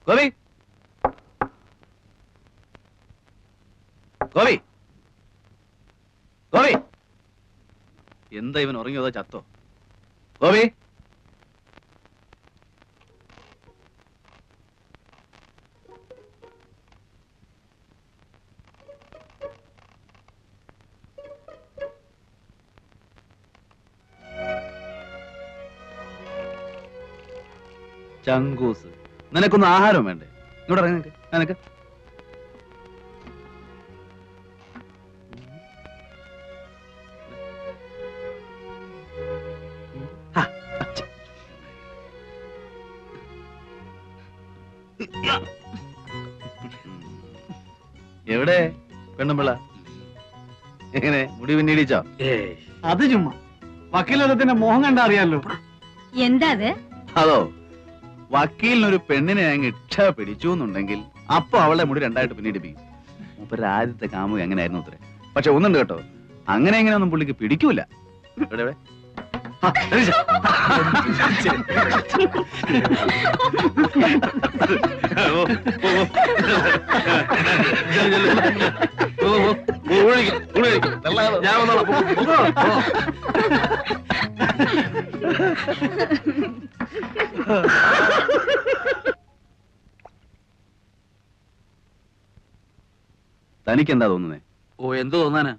ഗോപി, ഗോപി, ഗോപി, എന്താ ഇവൻ ഉറങ്ങിയതോ ചത്തോ? ഗോപി, ചങ്കൂസ്, നിനക്കൊന്നും ആഹാരം വേണ്ടേ? ഇങ്ങോട്ട് ഇറങ്ങി നിനക്ക് നിനക്ക് എവിടെ പെണ്ണുമ്പിള്ള? എങ്ങനെ മുടി പിന്നീടിച്ചോ? അത് ചുമ്മാ വക്കീലത്തിന്റെ മോഹം കണ്ടാ അറിയാലോ. എന്താ അതോ, വക്കീലിനൊരു പെണ്ണിനെ അങ്ങ് ഇഷ്ട പിടിച്ചു എന്നുണ്ടെങ്കിൽ അപ്പൊ അവളെ മുടി രണ്ടായിട്ട് പിന്നീടിപ്പിക്കും. മൂപ്പര് ആദ്യത്തെ കാമുക എങ്ങനെയായിരുന്നു അത്രേ. പക്ഷെ ഒന്നുണ്ട് കേട്ടോ, അങ്ങനെ എങ്ങനെയൊന്നും പുള്ളിക്ക് പിടിക്കൂല. എവിടെ എവിടെ തനിക്കെന്താ തോന്നുന്നേ? ഓ, എന്ത് തോന്നാനാ?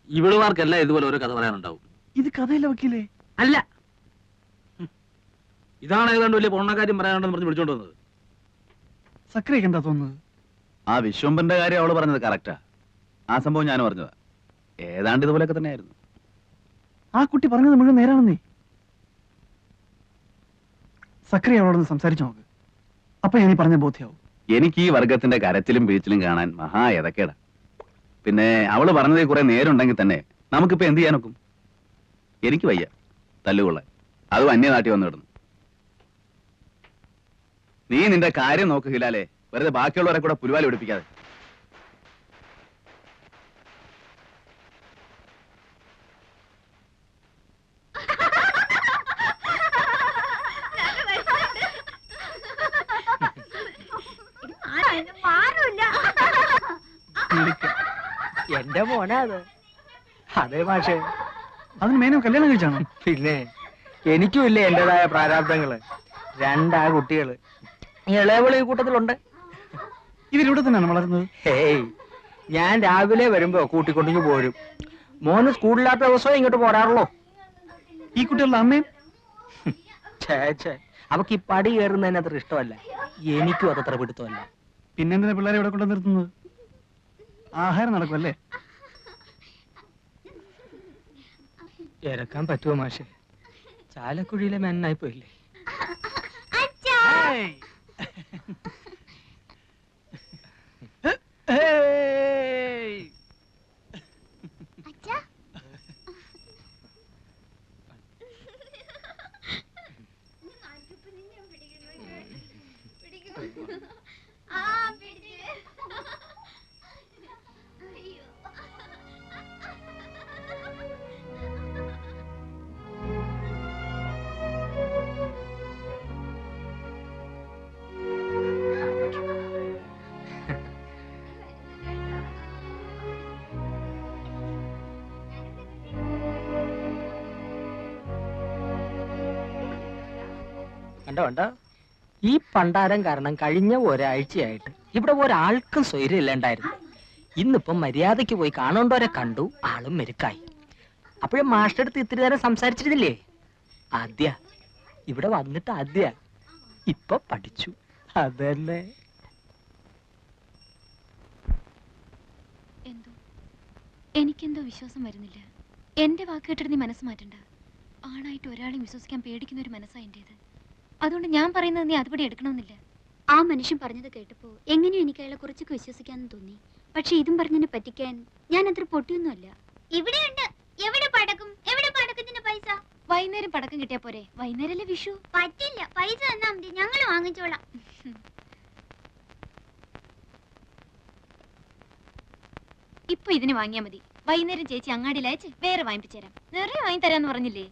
ഇവളുമാർക്കെല്ലാം ഇതുപോലെ ഓരോ കഥ പറയാനുണ്ടാവും. ഇത് കഥയല്ല വക്കീലേ. അല്ല, ഇതാണ് ഏതാണ്ട് വലിയ പൊണ്ണക്കാര്യം പറയാനുണ്ടെന്ന് പറഞ്ഞ് വിളിച്ചോണ്ട് വന്നത്. സക്രിയൊക്കെ എന്താ തോന്നുന്നത്? ആ വിശ്വംബന്റെ കാര്യം അവള് പറഞ്ഞത് കറക്റ്റാ. ആ സംഭവം ഞാൻ പറഞ്ഞതാ. ഏതാണ്ട് ഇതുപോലൊക്കെ തന്നെയായിരുന്നു. ആ കുട്ടി പറഞ്ഞത് മുഴുവൻ നേരാണെന്നേ. സക്രിയ അവളോടൊന്ന് സംസാരിച്ചു നോക്ക്, അപ്പൊ ഞാൻ പറഞ്ഞ ബോധ്യാവും. എനിക്ക് ഈ വർഗത്തിന്റെ കരച്ചിലും വീച്ചിലും കാണാൻ മഹാ എതക്കേടാ. പിന്നെ അവള് പറഞ്ഞതിൽ കുറെ നേരുണ്ടെങ്കിൽ തന്നെ നമുക്കിപ്പോ എന്ത് ചെയ്യാനൊക്കും? എനിക്ക് വയ്യ തല്ലുകൊള്ളാൻ, അതും അന്യനാട്ടി വന്നു കിടന്നു. നീ നിന്റെ കാര്യം നോക്ക് ഹിലാലെ, വെറുതെ ബാക്കിയുള്ളവരെ കൂടെ പുലിവാലി പിടിപ്പിക്കാതെ. എന്റെ മോനാ അത്. അതെ മാഷേ, അതിന് മേനോ കല്യാണം കഴിച്ചാണോ? പിന്നെ എനിക്കും ഇല്ലേ എന്റേതായ പ്രാരാബ്ദങ്ങള്. രണ്ടാ കുട്ടികള്, ഇളയവള് ഈ കൂട്ടത്തിലുണ്ട്. ഇവരിവിടെ തന്നെയാണ് വളരുന്നത്? ഹേയ്, ഞാൻ രാവിലെ വരുമ്പോ കൂട്ടിക്കൊണ്ടിങ്ങ് പോരും. മോന് സ്കൂളില്ലാത്ത ദിവസവും ഇങ്ങോട്ട് പോരാറുള്ളൂ. ഈ കുട്ടികളുടെ അമ്മയും? ഛേ, അവക്ക് ഈ പടി കയറുന്നതിന് അത്ര ഇഷ്ടമല്ല. എനിക്കും അതത്ര പിടുത്തമല്ല. പിന്നെന്തിനാ പിള്ളേരെ ഇവിടെ കൊണ്ടു നിർത്തുന്നത്? ആഹാരം നടക്കുമല്ലേ? ഇറക്കാൻ പറ്റുമോ മാഷെ? ചാലക്കുഴിയിലെ മെന്നായി പോയില്ലേ? കണ്ടോ, ഈ പണ്ടാരം കാരണം കഴിഞ്ഞ ഒരാഴ്ചയായിട്ട് ഇവിടെ ഒരാൾക്കും സ്വൈര്യം ഇല്ലാണ്ടായിരുന്നു. ഇന്നിപ്പം മര്യാദയ്ക്ക് പോയി കാണേണ്ടവരെ കണ്ടു, ആളും മെരുക്കായി. അപ്പോഴും മാസ്റ്റർ അടുത്ത് ഇത്തിരി നേരം സംസാരിച്ചിരുന്നില്ലേ? ആദ്യ ഇവിടെ വന്നിട്ട് ആദ്യ ഇപ്പൊ പഠിച്ചു. അതല്ലേ എനിക്കെന്തോ വിശ്വാസം വരുന്നില്ല. എന്റെ വാക്ക് കേട്ടിട്ട് നീ മനസ്സ് മാറ്റണ്ട. ആണായിട്ട് ഒരാളെയും വിശ്വസിക്കാൻ പേടിക്കുന്ന ഒരു മനസ്സാ എന്റേത്. അതുകൊണ്ട് ഞാൻ പറയുന്നത് നീ അതുപടി എടുക്കണമെന്നില്ല. ആ മനുഷ്യൻ പറഞ്ഞത് കേട്ടപ്പോ എങ്ങനെയും എനിക്ക് അയാളെ കുറച്ചൊക്കെ വിശ്വസിക്കാന്ന് തോന്നി. പക്ഷെ ഇതും പറഞ്ഞതിനെ പറ്റിക്കാൻ ഞാൻ അത്ര പൊട്ടിയൊന്നുമല്ല. ഇവിടെയുണ്ട്. എവിടെ പടക്കും? എവിടെ പടക്കത്തിന്റെ പൈസ? വൈകുന്നേരം പടക്കം കിട്ടിയാ പോരെ? വൈകുന്നേരല്ലേ വിഷു. പറ്റില്ല, പൈസ തന്നാ മതി, ഞങ്ങൾ വാങ്ങിച്ചോളാം. ഇപ്പൊ ഇതിന് വാങ്ങിയാ മതി. വൈകുന്നേരം ചേച്ചി അങ്ങാടിയിൽ അയച്ച് വേറെ വാങ്ങിപ്പിച്ചേരാം. നിറയെ വാങ്ങി തരാന്ന് പറഞ്ഞില്ലേ?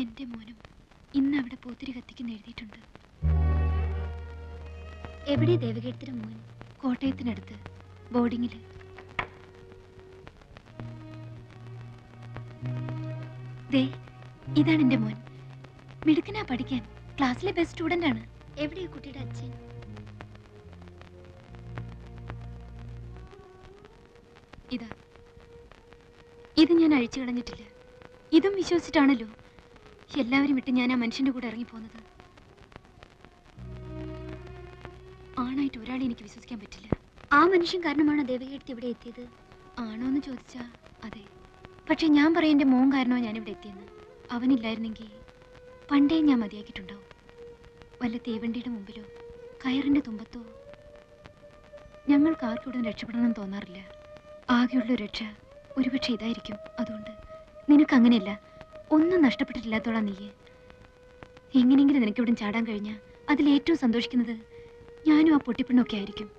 എന്റെ മോനും ഇന്ന് അവിടെ പൂത്തിരി കത്തിക്കുന്ന എഴുതിയിട്ടുണ്ട്. എവിടെ ദേവകീർത്തിയുടെ മോൻ? കോട്ടയത്തിനടുത്ത് ബോർഡിങ്ങില്. ദേ, ഇതാണ് എന്റെ മോൻ. മിടുക്കനാ പഠിക്കാൻ, ക്ലാസ്സിലെ ബെസ്റ്റ് സ്റ്റുഡന്റ് ആണ്. എവിടെയാ കുട്ടിയുടെ അച്ഛൻ? ഇതാ, ഇത് ഞാൻ അഴിച്ചു കളഞ്ഞിട്ടില്ല. ഇതും വിശ്വസിച്ചിട്ടാണല്ലോ എല്ലാവരും വിട്ട് ഞാൻ ആ മനുഷ്യന്റെ കൂടെ ഇറങ്ങിപ്പോന്നത്. ആണായിട്ട് ഒരാളെ എനിക്ക് വിശ്വസിക്കാൻ പറ്റില്ല. ആ മനുഷ്യൻ കാരണമാണോ ദേവകീർത്തി ഇവിടെ എത്തിയത്? ആണോ എന്ന് ചോദിച്ചാ അതെ. പക്ഷെ ഞാൻ പറയാം എന്റെ മോൻ കാരണോ ഞാനിവിടെ എത്തിയെന്ന്. അവനില്ലായിരുന്നെങ്കിൽ പണ്ടേ ഞാൻ മതിയാക്കിയിട്ടുണ്ടാവും. വല്ല തീവണ്ടിയുടെ മുമ്പിലോ കയറിന്റെ തുമ്പത്തോ. ഞങ്ങൾക്ക് ആർക്കും ഇവിടെ രക്ഷപ്പെടണമെന്ന് തോന്നാറില്ല. ആകെയുള്ള രക്ഷ ഒരുപക്ഷെ ഇതായിരിക്കും. അതുകൊണ്ട് നിനക്ക് അങ്ങനെയല്ല, ഒന്നും നഷ്ടപ്പെട്ടിട്ടില്ലാത്തോളാം നീയെ. എങ്ങനെയെങ്കിലും നിനക്ക് ഇവിടെ ചാടാൻ കഴിഞ്ഞാൽ അതിലേറ്റവും സന്തോഷിക്കുന്നത് ഞാനും ആ പൊട്ടിപ്പെണ്ണൊക്കെ ആയിരിക്കും.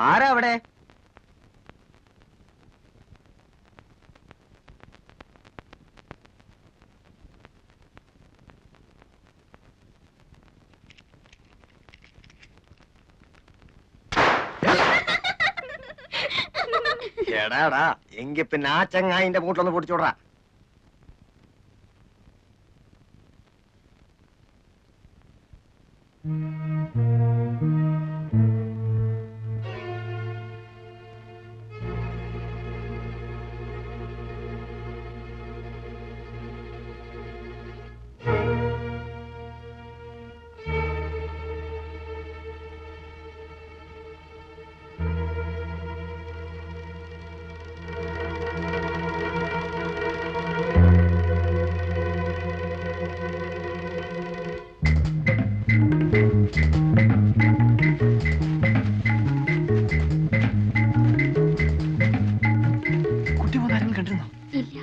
ആരാ അവിടെ? എടാടാ, എങ്കി പിന്നെ ആ ചങ്ങായിന്റെ മൂട്ടിലൊന്ന് പൊടിച്ചോടാ. കുട്ടി പോകാനും കണ്ടിരുന്നോ? ഇല്ല.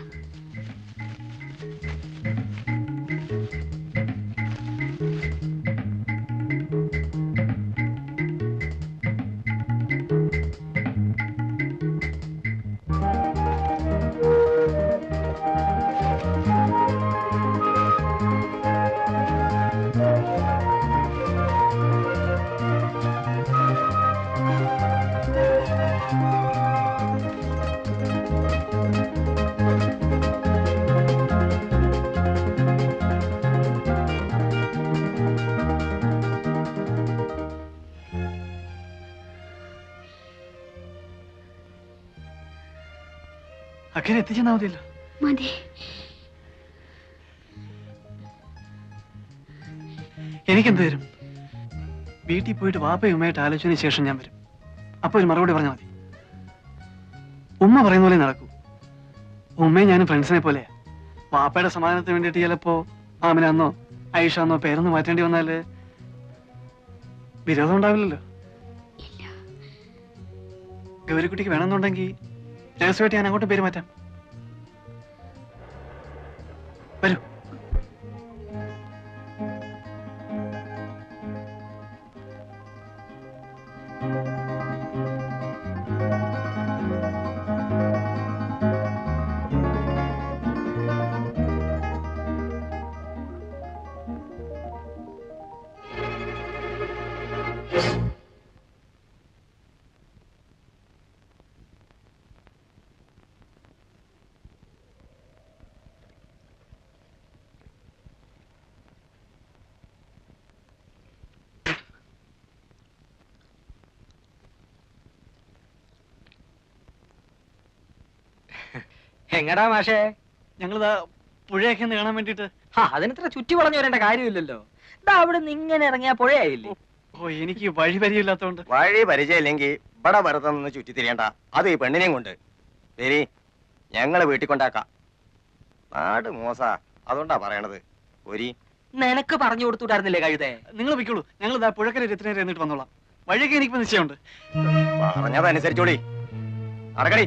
അക്കരെ എത്തിച്ചെന്നാ മതിയല്ലോ. മതി. എനിക്കെന്ത് തരും? വീട്ടിൽ പോയിട്ട് വാപ്പയും ഉമ്മയായിട്ട് ആലോചിച്ചതിന് ശേഷം ഞാൻ വരും. അപ്പൊ ഒരു മറുപടി പറഞ്ഞാൽ മതി. ഉമ്മ പറയുന്ന പോലെ നടക്കൂ. ഉമ്മയും ഞാനും ഫ്രണ്ട്സിനെ പോലെയാ. വാപ്പയുടെ സമാധാനത്തിന് വേണ്ടിയിട്ട് ചിലപ്പോ ആമിനാന്നോ ഐഷാന്നോ പേരൊന്ന് മാറ്റേണ്ടി വന്നാല് വിരോധം ഉണ്ടാവില്ലല്ലോ. ഗൗരിക്കുട്ടിക്ക് വേണമെന്നുണ്ടെങ്കിൽ രഹസ്യമായിട്ട് ഞാൻ അങ്ങോട്ട് പേര് മാറ്റാം. വരൂ. എങ്ങടാ മാഷേ? ഞങ്ങളിതാ പുഴയൊക്കെ ഒന്ന് കാണാൻ വേണ്ടിട്ട്. അതിനത്ര ചുറ്റി വളഞ്ഞു വരേണ്ട കാര്യമില്ലല്ലോ. ഇതാ അവിടെ നിന്ന് ഇങ്ങനെ ഇറങ്ങിയ പുഴയായില്ലേ? ഓ, എനിക്ക് വഴി പരിചയമില്ലാത്തോണ്ട്. വഴി പരിചയമില്ലെങ്കിൽ ഇവിടെ വെറുതെ നിന്ന് ചുറ്റി തിരിയണ്ട. അത് ഈ പെണ്ണിനെയും കൊണ്ട് വരി, ഞങ്ങള് വീട്ടിൽ കൊണ്ടാക്കാം. നാട് മോശാ, അതുകൊണ്ടാ പറയണത്. ഒരി നിനക്ക് പറഞ്ഞു കൊടുത്തുവിടായിരുന്നില്ലേ കഴുതേ? നിങ്ങൾ വെക്കുള്ളൂ. ഞങ്ങൾ ഇതാ പുഴക്കര എത്തുന്നേരം എന്നിട്ട് വന്നോളാം. വഴിയൊക്കെ എനിക്കിപ്പോ നിശ്ചയമുണ്ട്. പറഞ്ഞതനുസരിച്ചോളി. അടക്കടി.